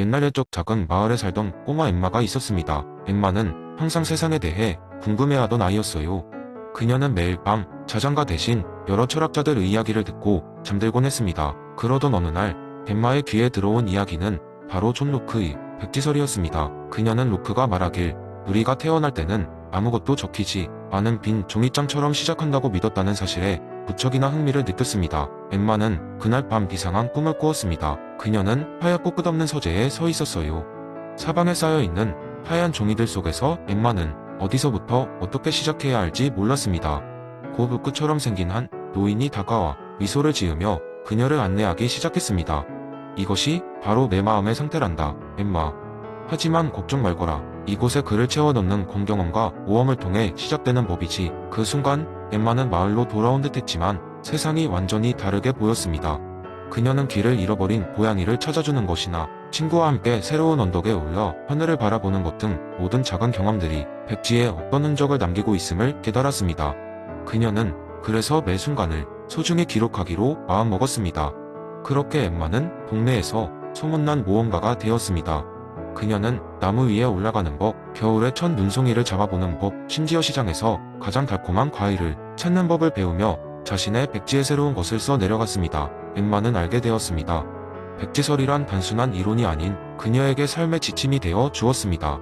옛날 옛적 작은 마을에 살던 꼬마 엠마가 있었습니다. 엠마는 항상 세상에 대해 궁금해하던 아이였어요. 그녀는 매일 밤 자장가 대신 여러 철학자들의 이야기를 듣고 잠들곤 했습니다. 그러던 어느 날 엠마의 귀에 들어온 이야기는 바로 존 로크의 백지설이었습니다. 그녀는 로크가 말하길 우리가 태어날 때는 아무것도 적히지 않은 빈 종이장처럼 시작한다고 믿었다는 사실에 무척이나 흥미를 느꼈습니다. 엠마는 그날 밤 이상한 꿈을 꾸었습니다. 그녀는 하얗고 끝없는 서재에 서 있었어요. 사방에 쌓여있는 하얀 종이들 속에서 엠마는 어디서부터 어떻게 시작해야 할지 몰랐습니다. 곧 우크처럼 생긴 한 노인이 다가와 미소를 지으며 그녀를 안내하기 시작했습니다. 이것이 바로 내 마음의 상태란다, 엠마. 하지만 걱정 말거라. 이곳에 글을 채워넣는 공경험과 모험을 통해 시작되는 법이지. 그 순간 엠마는 마을로 돌아온 듯 했지만 세상이 완전히 다르게 보였습니다. 그녀는 길을 잃어버린 고양이를 찾아주는 것이나 친구와 함께 새로운 언덕에 올라 하늘을 바라보는 것 등 모든 작은 경험들이 백지에 어떤 흔적을 남기고 있음을 깨달았습니다. 그녀는 그래서 매 순간을 소중히 기록하기로 마음먹었습니다. 그렇게 엠마는 동네에서 소문난 모험가가 되었습니다. 그녀는 나무 위에 올라가는 법, 겨울에 첫 눈송이를 잡아보는 법, 심지어 시장에서 가장 달콤한 과일을 찾는 법을 배우며 자신의 백지에 새로운 것을 써 내려갔습니다. 엠마는 알게 되었습니다. 백지설이란 단순한 이론이 아닌 그녀에게 삶의 지침이 되어 주었습니다.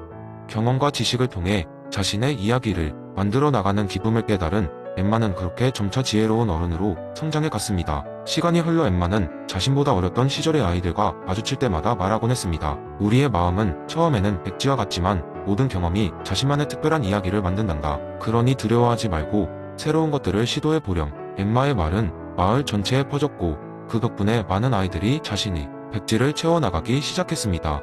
경험과 지식을 통해 자신의 이야기를 만들어 나가는 기쁨을 깨달은 엠마는 그렇게 점차 지혜로운 어른으로 성장해 갔습니다. 시간이 흘러 엠마는 자신보다 어렸던 시절의 아이들과 마주칠 때마다 말하곤 했습니다. 우리의 마음은 처음에는 백지와 같지만 모든 경험이 자신만의 특별한 이야기를 만든단다. 그러니 두려워하지 말고 새로운 것들을 시도해 보렴. 엠마의 말은 마을 전체에 퍼졌고 그 덕분에 많은 아이들이 자신의 백지를 채워나가기 시작했습니다.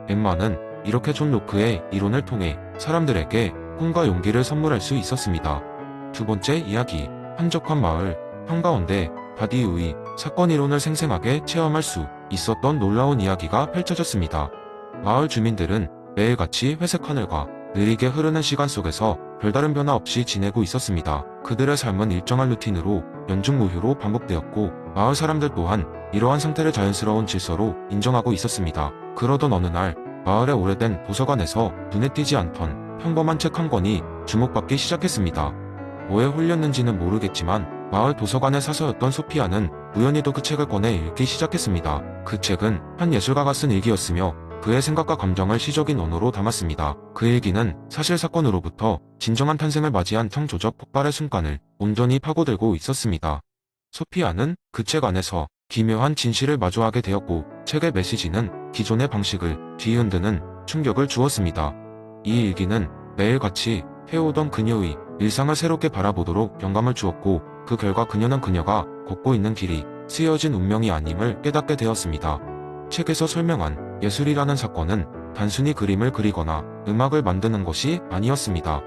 엠마는 이렇게 존 로크의 이론을 통해 사람들에게 꿈과 용기를 선물할 수 있었습니다. 두 번째 이야기, 한적한 마을. 한가운데 바디우의 사건 이론을 생생하게 체험할 수 있었던 놀라운 이야기가 펼쳐졌습니다. 마을 주민들은 매일같이 회색 하늘과 느리게 흐르는 시간 속에서 별다른 변화 없이 지내고 있었습니다. 그들의 삶은 일정한 루틴으로 연중무휴로 반복되었고 마을 사람들 또한 이러한 상태를 자연스러운 질서로 인정하고 있었습니다. 그러던 어느 날 마을의 오래된 도서관에서 눈에 띄지 않던 평범한 책 한 권이 주목받기 시작했습니다. 뭐에 홀렸는지는 모르겠지만 마을 도서관의 사서였던 소피아는 우연히도 그 책을 꺼내 읽기 시작했습니다. 그 책은 한 예술가가 쓴 일기였으며 그의 생각과 감정을 시적인 언어로 담았습니다. 그 일기는 사실 사건으로부터 진정한 탄생을 맞이한 창조적 폭발의 순간을 온전히 파고들고 있었습니다. 소피아는 그 책 안에서 기묘한 진실을 마주하게 되었고 책의 메시지는 기존의 방식을 뒤흔드는 충격을 주었습니다. 이 일기는 매일같이 해오던 그녀의 일상을 새롭게 바라보도록 영감을 주었고 그 결과 그녀는 그녀가 걷고 있는 길이 쓰여진 운명이 아님을 깨닫게 되었습니다. 책에서 설명한 예술이라는 사건은 단순히 그림을 그리거나 음악을 만드는 것이 아니었습니다.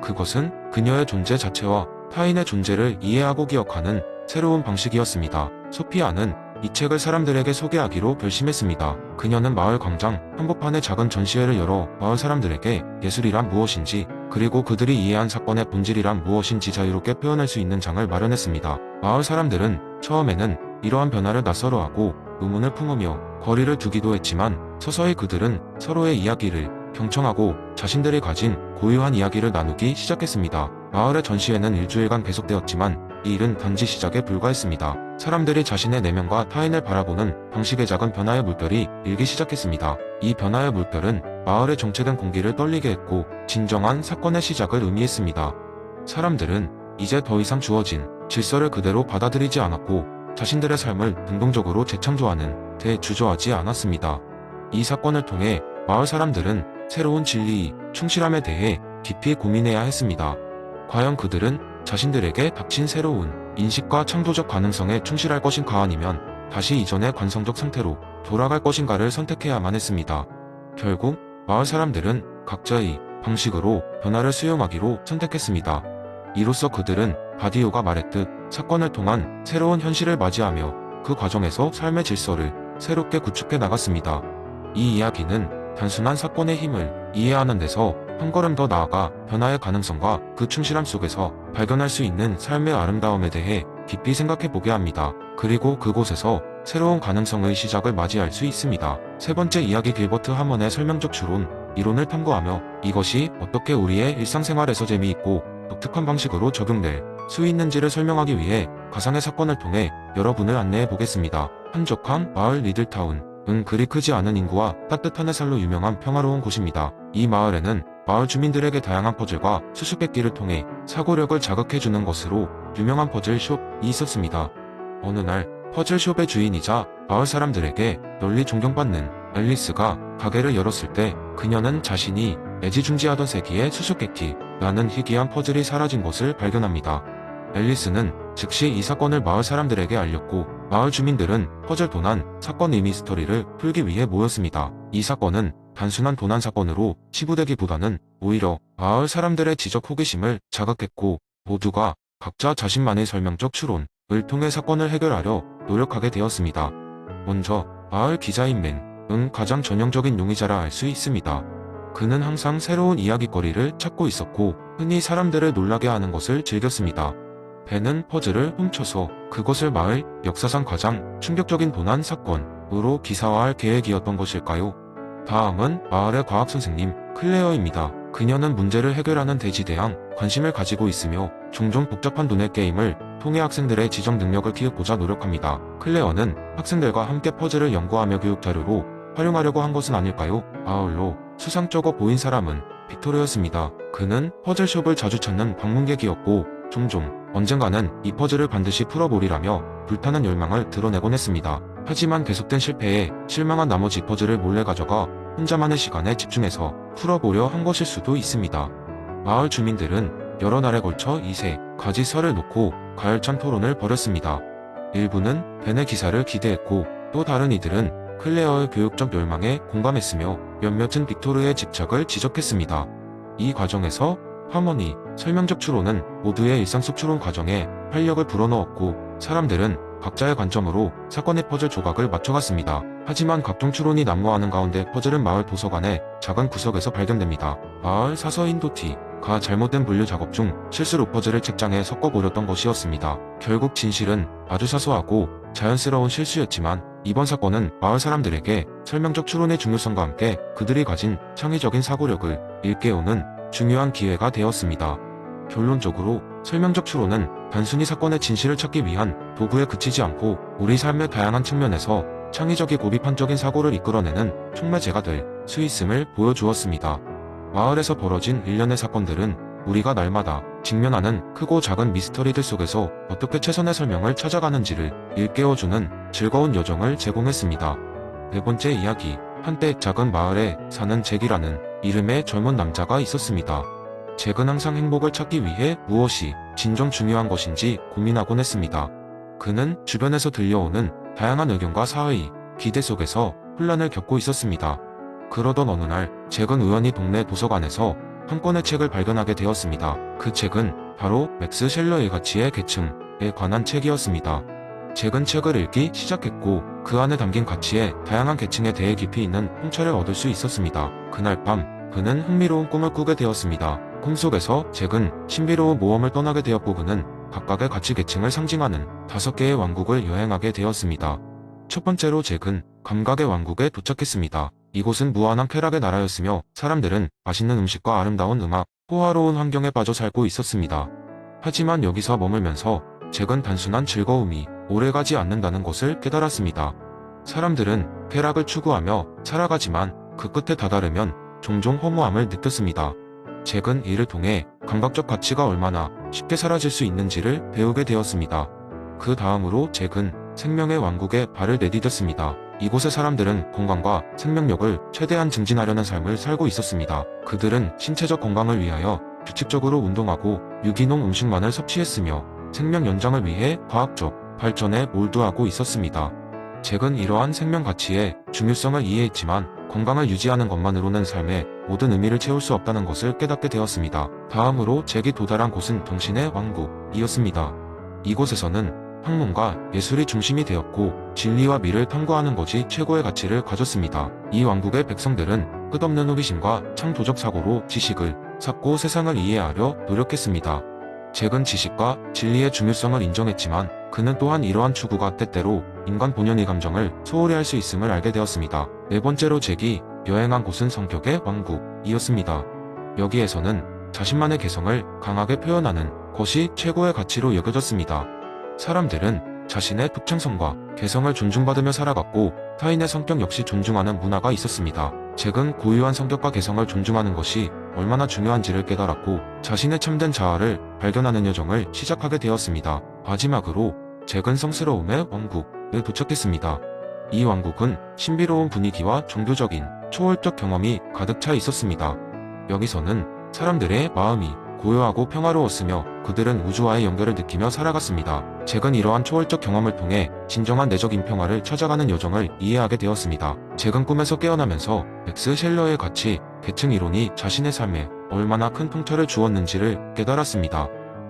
그것은 그녀의 존재 자체와 타인의 존재를 이해하고 기억하는 새로운 방식이었습니다. 소피아는 이 책을 사람들에게 소개하기로 결심했습니다. 그녀는 마을 광장 한복판에 작은 전시회를 열어 마을 사람들에게 예술이란 무엇인지 그리고 그들이 이해한 사건의 본질이란 무엇인지 자유롭게 표현할 수 있는 장을 마련했습니다. 마을 사람들은 처음에는 이러한 변화를 낯설어하고 의문을 품으며 거리를 두기도 했지만 서서히 그들은 서로의 이야기를 경청하고 자신들이 가진 고유한 이야기를 나누기 시작했습니다. 마을의 전시회는 일주일간 계속되었지만 이 일은 단지 시작에 불과했습니다. 사람들이 자신의 내면과 타인을 바라보는 방식의 작은 변화의 물결이 일기 시작했습니다. 이 변화의 물결은 마을의 정체된 공기를 떨리게 했고 진정한 사건의 시작을 의미했습니다. 사람들은 이제 더 이상 주어진 질서를 그대로 받아들이지 않았고 자신들의 삶을 능동적으로 재창조하는 데 주저하지 않았습니다. 이 사건을 통해 마을 사람들은 새로운 진리의 충실함에 대해 깊이 고민해야 했습니다. 과연 그들은 자신들에게 닥친 새로운 인식과 창조적 가능성에 충실할 것인가 아니면 다시 이전의 관성적 상태로 돌아갈 것인가를 선택해야만 했습니다. 결국 마을 사람들은 각자의 방식으로 변화를 수용하기로 선택했습니다. 이로써 그들은 바디오가 말했듯 사건을 통한 새로운 현실을 맞이하며 그 과정에서 삶의 질서를 새롭게 구축해 나갔습니다. 이 이야기는 단순한 사건의 힘을 이해하는 데서 한 걸음 더 나아가 변화의 가능성과 그 충실함 속에서 발견할 수 있는 삶의 아름다움에 대해 깊이 생각해 보게 합니다. 그리고 그곳에서 새로운 가능성의 시작을 맞이할 수 있습니다. 세 번째 이야기 길버트 하먼의 설명적 추론, 이론을 탐구하며 이것이 어떻게 우리의 일상생활에서 재미있고 독특한 방식으로 적용될 수 있는지를 설명하기 위해 가상의 사건을 통해 여러분을 안내해 보겠습니다. 한적한 마을 리들타운, 그리 크지 않은 인구와 따뜻한 해살로 유명한 평화로운 곳입니다. 이 마을에는 마을 주민들에게 다양한 퍼즐과 수수께끼를 통해 사고력을 자극해주는 것으로 유명한 퍼즐숍이 있었습니다. 어느 날 퍼즐숍의 주인이자 마을 사람들에게 널리 존경받는 앨리스가 가게를 열었을 때 그녀는 자신이 애지중지하던 세기의 수수께끼라는 희귀한 퍼즐이 사라진 것을 발견합니다. 앨리스는 즉시 이 사건을 마을 사람들에게 알렸고 마을 주민들은 퍼즐 도난 사건의 미스터리를 풀기 위해 모였습니다. 이 사건은 단순한 도난 사건으로 치부되기보다는 오히려 마을 사람들의 지적 호기심을 자극했고 모두가 각자 자신만의 설명적 추론을 통해 사건을 해결하려 노력하게 되었습니다. 먼저 마을 기자인 맨은 가장 전형적인 용의자라 할 수 있습니다. 그는 항상 새로운 이야깃거리를 찾고 있었고 흔히 사람들을 놀라게 하는 것을 즐겼습니다. 벤은 퍼즐을 훔쳐서 그것을 마을 역사상 가장 충격적인 도난 사건으로 기사화할 계획이었던 것일까요? 다음은 마을의 과학 선생님 클레어입니다. 그녀는 문제를 해결하는 대지대한 관심을 가지고 있으며 종종 복잡한 두뇌 게임을 통해 학생들의 지적 능력을 키우고자 노력합니다. 클레어는 학생들과 함께 퍼즐을 연구하며 교육 자료로 활용하려고 한 것은 아닐까요? 아울러 수상쩍어 보인 사람은 빅토르였습니다. 그는 퍼즐숍을 자주 찾는 방문객이었고 종종 언젠가는 이 퍼즐을 반드시 풀어보리라며 불타는 열망을 드러내곤 했습니다. 하지만 계속된 실패에 실망한 나머지 퍼즐을 몰래 가져가 혼자만의 시간에 집중해서 풀어보려 한 것일 수도 있습니다. 마을 주민들은 여러 날에 걸쳐 이 세 가지 설을 놓고 가열찬 토론을 벌였습니다. 일부는 벤의 기사를 기대했고 또 다른 이들은 클레어의 교육적 열망에 공감했으며 몇몇은 빅토르의 집착을 지적했습니다. 이 과정에서 하모니, 설명적 추론은 모두의 일상 속 추론 과정에 활력을 불어넣었고 사람들은 각자의 관점으로 사건의 퍼즐 조각을 맞춰갔습니다. 하지만 각종 추론이 난무하는 가운데 퍼즐은 마을 도서관의 작은 구석에서 발견됩니다. 마을 사서인 도티가 잘못된 분류 작업 중 실수로 퍼즐을 책장에 섞어버렸던 것이었습니다. 결국 진실은 아주 사소하고 자연스러운 실수였지만 이번 사건은 마을 사람들에게 설명적 추론의 중요성과 함께 그들이 가진 창의적인 사고력을 일깨우는 중요한 기회가 되었습니다. 결론적으로 설명적 추론은 단순히 사건의 진실을 찾기 위한 도구에 그치지 않고 우리 삶의 다양한 측면에서 창의적이고 비판적인 사고를 이끌어내는 촉매제가 될 수 있음을 보여주었습니다. 마을에서 벌어진 일련의 사건들은 우리가 날마다 직면하는 크고 작은 미스터리들 속에서 어떻게 최선의 설명을 찾아가는지를 일깨워주는 즐거운 여정을 제공했습니다. 네 번째 이야기, 한때 작은 마을에 사는 잭이라는 이름의 젊은 남자가 있었습니다. 잭은 항상 행복을 찾기 위해 무엇이 진정 중요한 것인지 고민하곤 했습니다. 그는 주변에서 들려오는 다양한 의견과 사회의 기대 속에서 혼란을 겪고 있었습니다. 그러던 어느 날 잭은 우연히 동네 도서관에서 한 권의 책을 발견하게 되었습니다. 그 책은 바로 맥스 셸러의 가치의 계층에 관한 책이었습니다. 잭은 책을 읽기 시작했고 그 안에 담긴 가치의 다양한 계층에 대해 깊이 있는 통찰을 얻을 수 있었습니다. 그날 밤 그는 흥미로운 꿈을 꾸게 되었습니다. 꿈속에서 잭은 신비로운 모험을 떠나게 되었고 그는 각각의 가치 계층을 상징하는 5개의 왕국을 여행하게 되었습니다. 첫 번째로 잭은 감각의 왕국에 도착했습니다. 이곳은 무한한 쾌락의 나라였으며 사람들은 맛있는 음식과 아름다운 음악, 호화로운 환경에 빠져 살고 있었습니다. 하지만 여기서 머물면서 잭은 단순한 즐거움이 오래가지 않는다는 것을 깨달았습니다. 사람들은 쾌락을 추구하며 살아가지만 그 끝에 다다르면 종종 허무함을 느꼈습니다. 잭은 이를 통해 감각적 가치가 얼마나 쉽게 사라질 수 있는지를 배우게 되었습니다. 그 다음으로 잭은 생명의 왕국에 발을 내디뎠습니다. 이곳의 사람들은 건강과 생명력을 최대한 증진하려는 삶을 살고 있었습니다. 그들은 신체적 건강을 위하여 규칙적으로 운동하고 유기농 음식만을 섭취했으며 생명 연장을 위해 과학적 발전에 몰두하고 있었습니다. 잭은 이러한 생명 가치의 중요성을 이해했지만 건강을 유지하는 것만으로는 삶의 모든 의미를 채울 수 없다는 것을 깨닫게 되었습니다. 다음으로 잭이 도달한 곳은 동신의 왕국이었습니다. 이곳에서는 학문과 예술이 중심이 되었고 진리와 미를 탐구하는 것이 최고의 가치를 가졌습니다. 이 왕국의 백성들은 끝없는 호기심과 창조적 사고로 지식을 쌓고 세상을 이해하려 노력했습니다. 잭은 지식과 진리의 중요성을 인정했지만 그는 또한 이러한 추구가 때때로 인간 본연의 감정을 소홀히 할 수 있음을 알게 되었습니다. 네 번째로 잭이 여행한 곳은 성격의 왕국이었습니다. 여기에서는 자신만의 개성을 강하게 표현하는 것이 최고의 가치로 여겨졌습니다. 사람들은 자신의 독창성과 개성을 존중받으며 살아갔고 타인의 성격 역시 존중하는 문화가 있었습니다. 잭은 고유한 성격과 개성을 존중하는 것이 얼마나 중요한지를 깨달았고 자신의 참된 자아를 발견하는 여정을 시작하게 되었습니다. 마지막으로 잭은 성스러움의 왕국에 도착했습니다. 이 왕국은 신비로운 분위기와 종교적인 초월적 경험이 가득 차 있었습니다. 여기서는 사람들의 마음이 고요하고 평화로웠으며 그들은 우주와의 연결을 느끼며 살아갔습니다. 잭은 이러한 초월적 경험을 통해 진정한 내적인 평화를 찾아가는 여정을 이해하게 되었습니다. 잭은 꿈에서 깨어나면서 맥스 셸러의 가치, 계층 이론이 자신의 삶에 얼마나 큰 통찰을 주었는지를 깨달았습니다.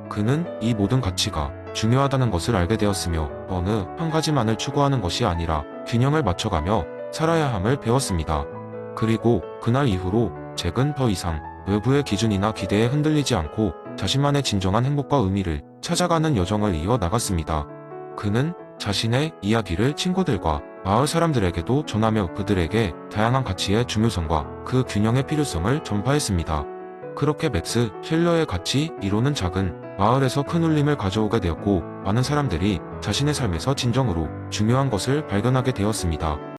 그는 이 모든 가치가 중요하다는 것을 알게 되었으며 어느 한 가지만을 추구하는 것이 아니라 균형을 맞춰가며 살아야 함을 배웠습니다. 그리고 그날 이후로 잭은 더 이상 외부의 기준이나 기대에 흔들리지 않고 자신만의 진정한 행복과 의미를 찾아가는 여정을 이어 나갔습니다. 그는 자신의 이야기를 친구들과 마을 사람들에게도 전하며 그들에게 다양한 가치의 중요성과 그 균형의 필요성을 전파했습니다. 그렇게 맥스 셸러의 가치 이론은 작은 마을에서 큰 울림을 가져오게 되었고 많은 사람들이 자신의 삶에서 진정으로 중요한 것을 발견하게 되었습니다.